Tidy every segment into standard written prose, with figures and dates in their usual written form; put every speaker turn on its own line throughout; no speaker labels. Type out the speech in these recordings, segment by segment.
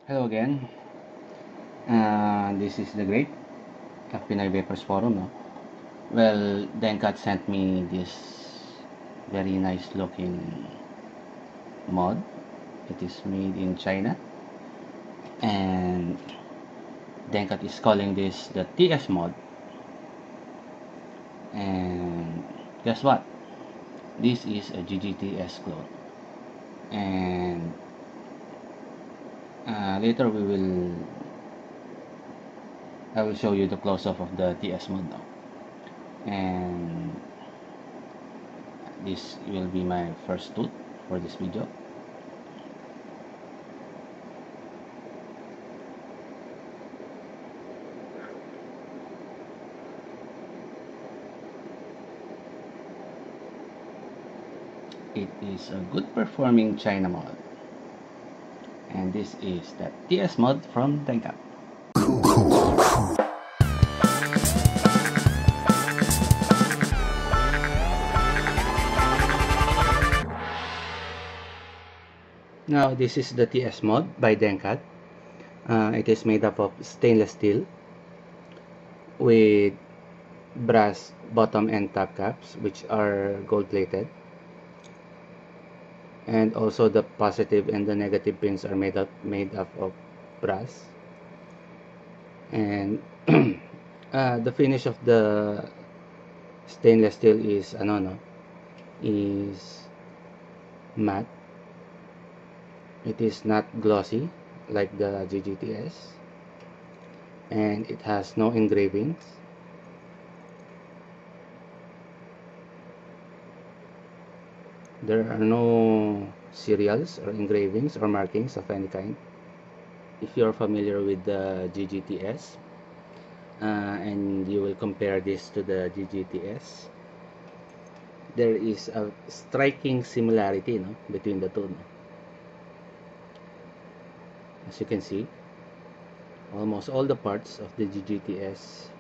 Hello again. This is the great of Pinoy Vapors Forum. No? Well, Denkat sent me this very nice looking mod. It is made in China, and Denkat is calling this the TS mod. And guess what? This is a GGTS clone. And later I will show you the close-up of the TS mod now. And this will be my first tooth for this video. It is a good performing China mod, and this is the TS mod from Denkat. Now this is the TS mod by Denkat. It is made up of stainless steel with brass bottom and top caps, which are gold plated, and also the positive and the negative pins are made up of brass. And the finish of the stainless steel is is matte. It is not glossy like the GGTS, and it has no engravings. There are no serials or engravings or markings of any kind. If you're familiar with the GGTS and you will compare this to the GGTS, there is a striking similarity between the two. As you can see, almost all the parts of the GGTS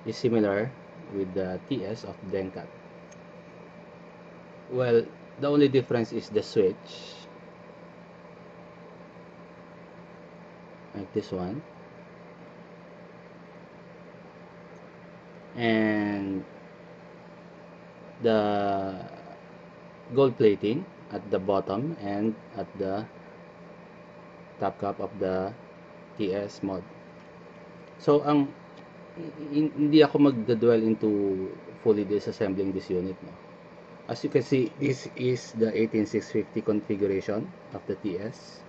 is similar with the TS of Denkat. Well, the only difference is the switch, like this one, and the gold plating at the bottom and at the top cap of the TS mod. So hindi ako magdadwell into fully disassembling this unit. As you can see, this is the 18650 configuration of the TS,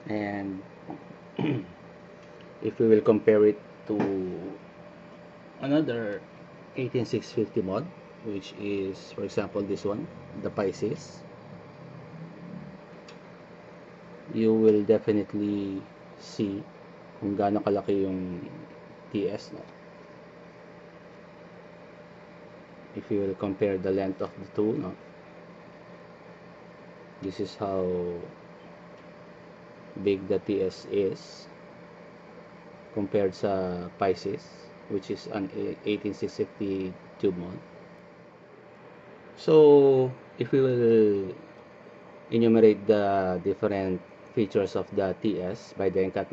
and if we will compare it to another 18650 mod, which is, for example, this one, the Pisces, you will definitely see kung gaano kalaki yung TS. If you will compare the length of the two, this is how big the TS is compared sa Pisces, which is an 18650 tube mod. So if we will enumerate the different features of the TS by Denkat,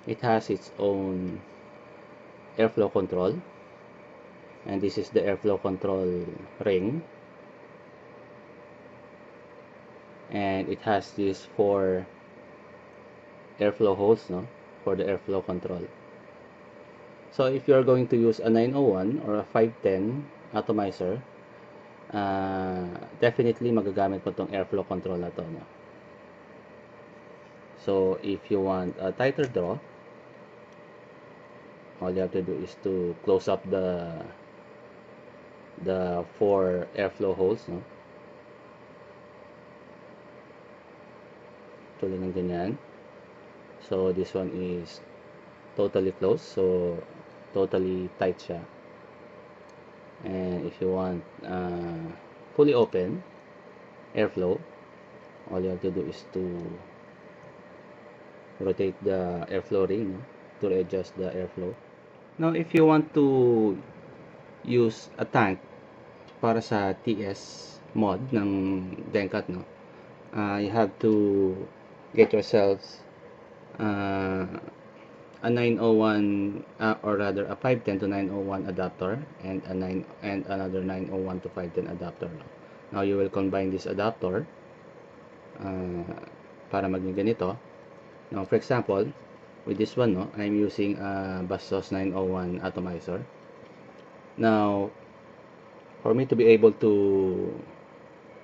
it has its own airflow control, and this is the airflow control ring, and it has these 4 airflow holes for the airflow control. So if you are going to use a 901 or a 510 atomizer, definitely magagamit mo tong airflow control na to. So if you want a tighter draw, all you have to do is to close up the 4 airflow holes, tulad ng ganyan. So this one is totally closed, so totally tight siya. And if you want fully open airflow, all you have to do is to rotate the airflow ring to adjust the airflow. Now if you want to use a tank para sa TS mod ng Denkat, you have to get yourselves a 901 or rather a 510 to 901 adapter and another 901 to 510 adapter. Now you will combine this adapter para maging ganito. Now for example, with this one, I'm using a Bastos 901 atomizer. Now for me to be able to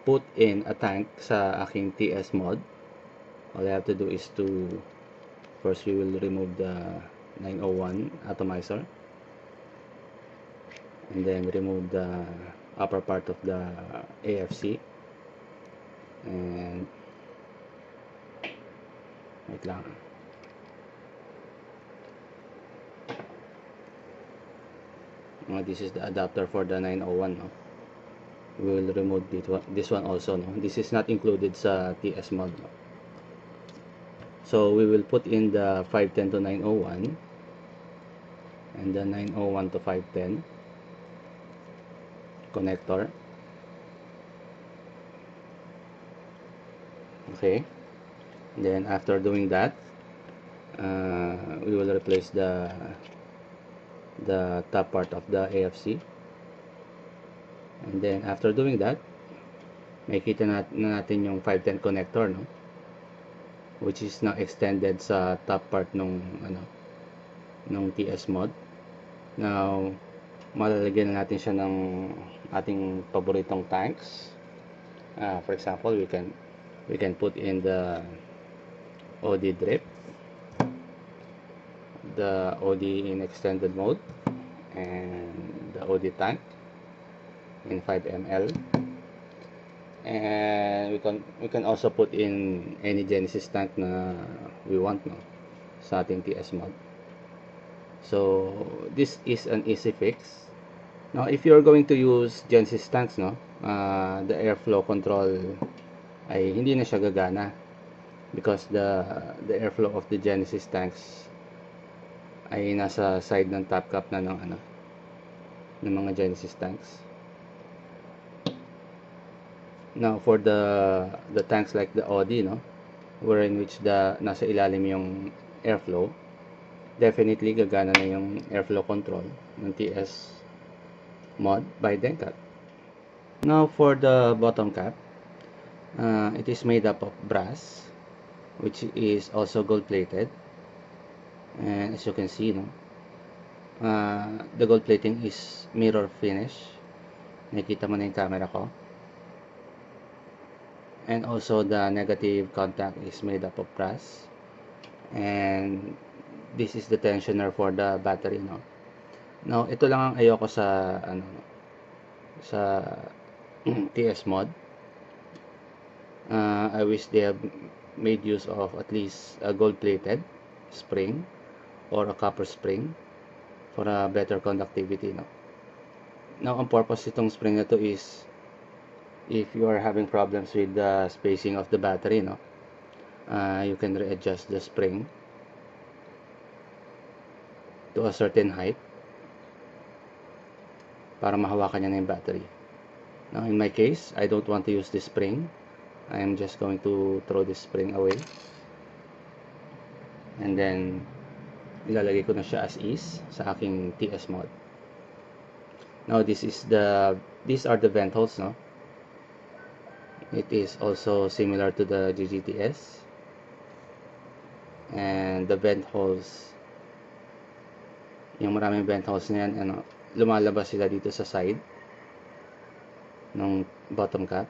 put in a tank sa aking TS mod, all I have to do is to first we will remove the 901 atomizer and then remove the upper part of the AFC, and wait lang. This is the adapter for the 901, no? We will remove this one also, no? This is not included sa TS mod, no? So we will put in the 510 to 901 and the 901 to 510 connector. Okay, then after doing that, we will replace the top part of the AFC, and then after doing that, makikita natin yung 510 connector, no, which is now extended sa top part nung TS mod. Now malalagyan na natin siya ng ating paboritong tanks. For example, we can put in the OD drip, the OD in extended mode, and the OD tank in 5 ml, and we can also put in any Genesis tank na we want, no, sa ating TS mod. So this is an easy fix. Now if you're going to use Genesis tanks, no, the airflow control ay hindi na siya gagana because the airflow of the Genesis tanks ay nasa side ng top cap na ng mga Genesis tanks. Now for the tanks like the OD, no, wherein which nasa ilalim yung airflow, definitely gagana na yung airflow control ng TS mod by Dencat. Now for the bottom cap, it is made up of brass, which is also gold plated, and as you can see, no, the gold plating is mirror finish. Nakikita mo na yung camera ko. And also the negative contact is made up of brass, and this is the tensioner for the battery, no. Now ito lang ang ayoko sa sa TS mod. I wish they have made use of at least a gold plated spring or a copper spring for a better conductivity, no. Now ang purpose itong spring na to is if you are having problems with the spacing of the battery, no, you can readjust the spring to a certain height para mahawakan niya na yung battery. Now in my case, I don't want to use this spring. I am just going to throw this spring away, and then ilalagay ko na siya as is sa aking TS mod. Now these are the vent holes, no. It is also similar to the GGTS, and the vent holes, yung maraming vent holes na yan, lumalabas sila dito sa side ng bottom cap.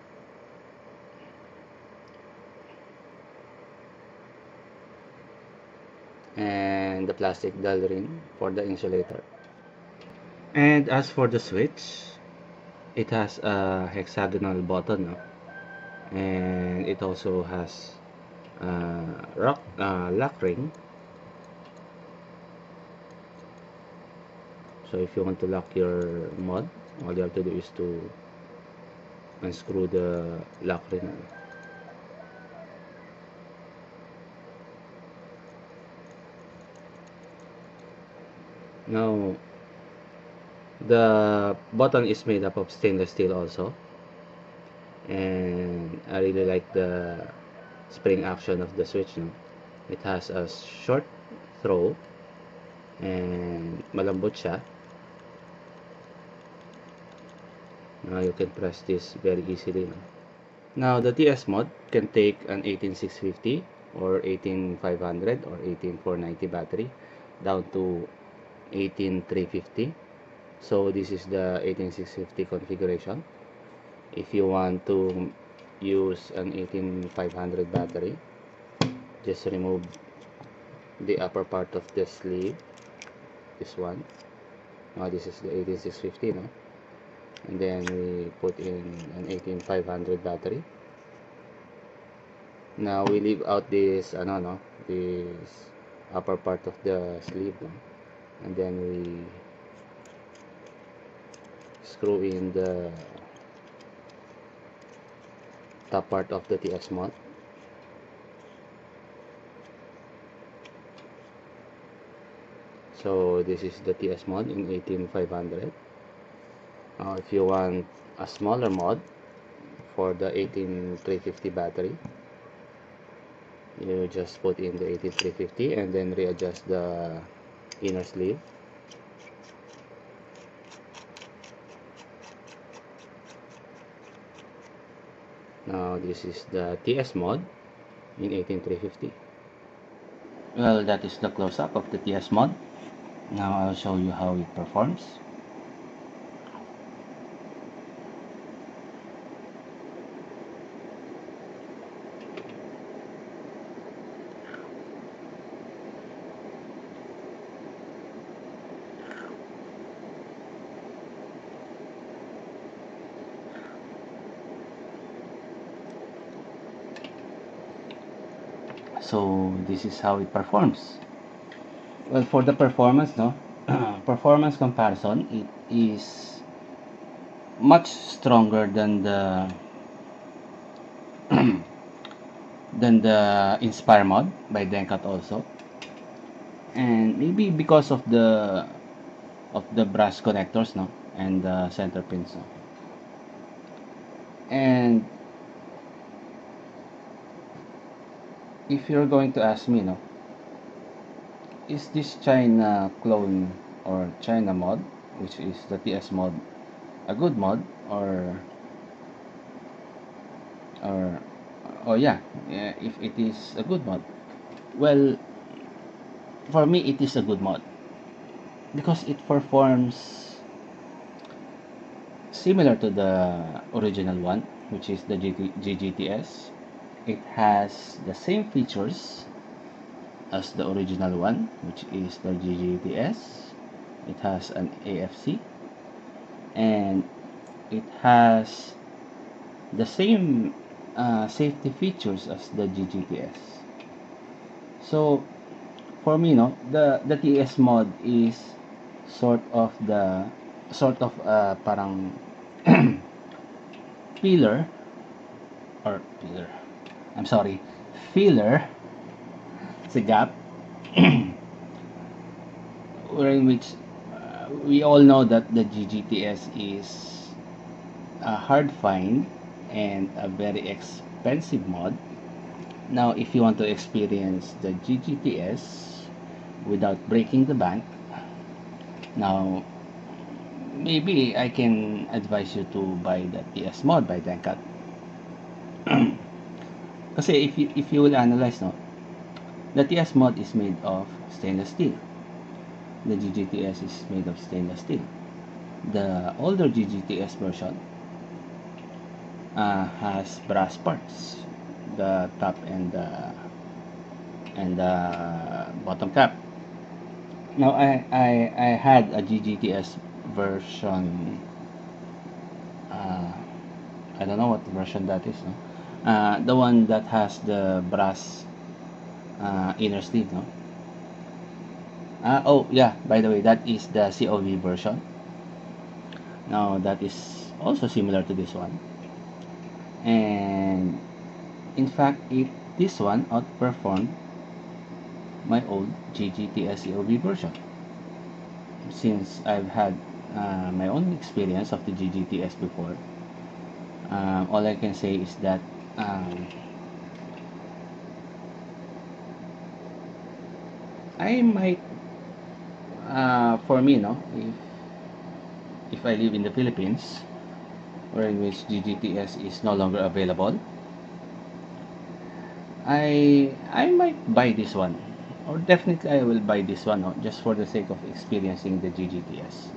And the plastic dull ring for the insulator. And as for the switch, it has a hexagonal button, no? And it also has lock ring. So if you want to lock your mod, all you have to do is to unscrew the lock ring. Now the button is made up of stainless steel also, and I really like the spring action of the switch, no? It has a short throw and malambot siya. Now you can press this very easily, no? Now the TS mod can take an 18650 or 18500 or 18490 battery down to 18350. So this is the 18650 configuration. If you want to use an 18500 battery, just remove the upper part of the sleeve, this one. Now this is the 18650, no? And then we put in an 18500 battery. Now we leave out this this upper part of the sleeve, no? And then we screw in the top part of the TS mod. So this is the TS mod in 18500. If you want a smaller mod for the 18350 battery, you just put in the 18350 and then readjust the inner sleeve. Now this is the TS mod in 18350. Well, that is the close-up of the TS mod. Now I'll show you how it performs. So this is how it performs. Well, for the performance, no, performance comparison, it is much stronger than the than the Inspire mod by Denkat also, and maybe because of the brass connectors, no, and the center pins, no. And if you're going to ask me, no, is this China clone or China mod, which is the TS mod, a good mod, or oh yeah, if it is a good mod? Well, for me it is a good mod because it performs similar to the original one, which is the GGTS. It has the same features as the original one, which is the GGTS. It has an AFC, and it has the same safety features as the GGTS. So for me, no, the TS mod is sort of parang pillar or pillar. I'm sorry, filler. It's a gap in which we all know that the GGTS is a hard find and a very expensive mod. Now, if you want to experience the GGTS without breaking the bank, now maybe I can advise you to buy the TS mod by Denkat. Kasi if you will analyze, no, the TS mod is made of stainless steel. The GGTS is made of stainless steel. The older GGTS version has brass parts, the top and the bottom cap. Now I had a GGTS version. I don't know what version that is. No? The one that has the brass inner sleeve. No. Oh yeah. By the way, that is the COV version. Now that is also similar to this one, and in fact, this one outperformed my old GGTS COV version, since I've had my own experience of the GGTS before. All I can say is that I might, for me, no, if I live in the Philippines, where in which GGTS is no longer available, I might buy this one, or definitely I will buy this one, no, just for the sake of experiencing the GGTS.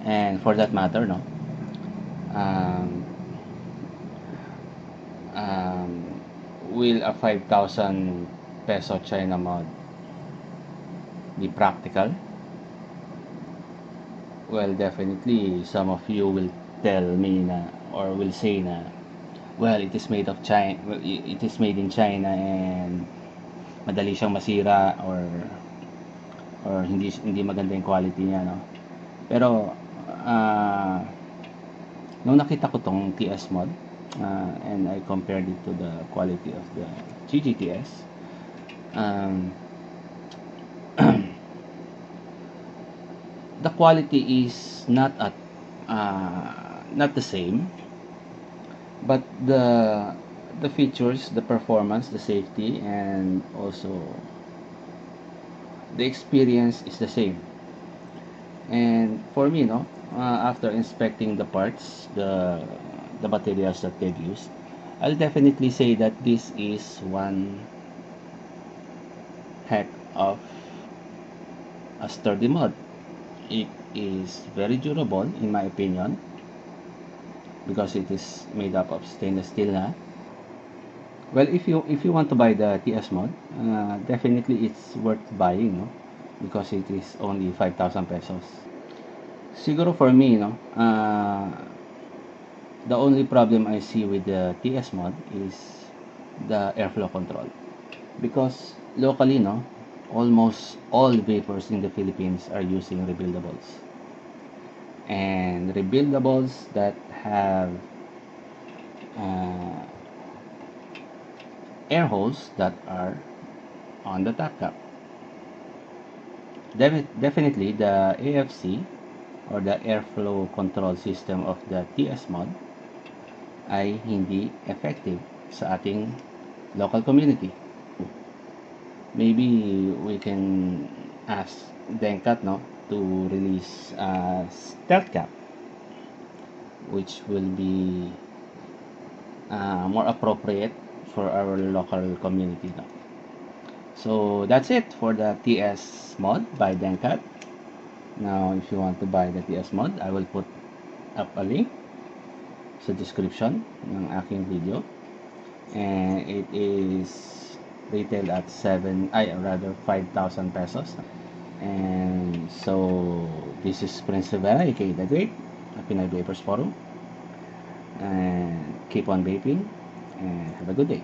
And for that matter, no, um, um, will a 5,000 peso China mod be practical? Well, definitely some of you will tell me na, or will say na, well, it is made of China, it is made in China and madali siyang masira, or hindi maganda yung quality niya, no. Pero nung nakita ko tong TS mod, and I compared it to the quality of the GGTS, um, the quality is not the same, but the features, the performance, the safety, and also the experience is the same. And for me, no, after inspecting the parts, the materials that they've used, I'll definitely say that this is one heck of a sturdy mod. It is very durable in my opinion, because it is made up of stainless steel na. Well, if you want to buy the TS mod, definitely it's worth buying, no? Because it is only 5,000 pesos. Siguro for me, no, the only problem I see with the TS mod is the airflow control. Because locally, no, almost all vapors in the Philippines are using rebuildables. And rebuildables that have air holes that are on the top cap. Definitely the AFC, or the airflow control system of the TS mod, ay hindi effective sa ating local community. Maybe we can ask Denkat, no, to release a stealth cap, which will be more appropriate for our local community, no? So that's it for the TS mod by Denkat. Now, if you want to buy the TS mod, I will put up a link sa description ng aking video, and it is retail at 5,000 pesos. And so this is Prince Rivera, aka The Great, at Pinoy Vapors Forum, and keep on vaping and have a good day.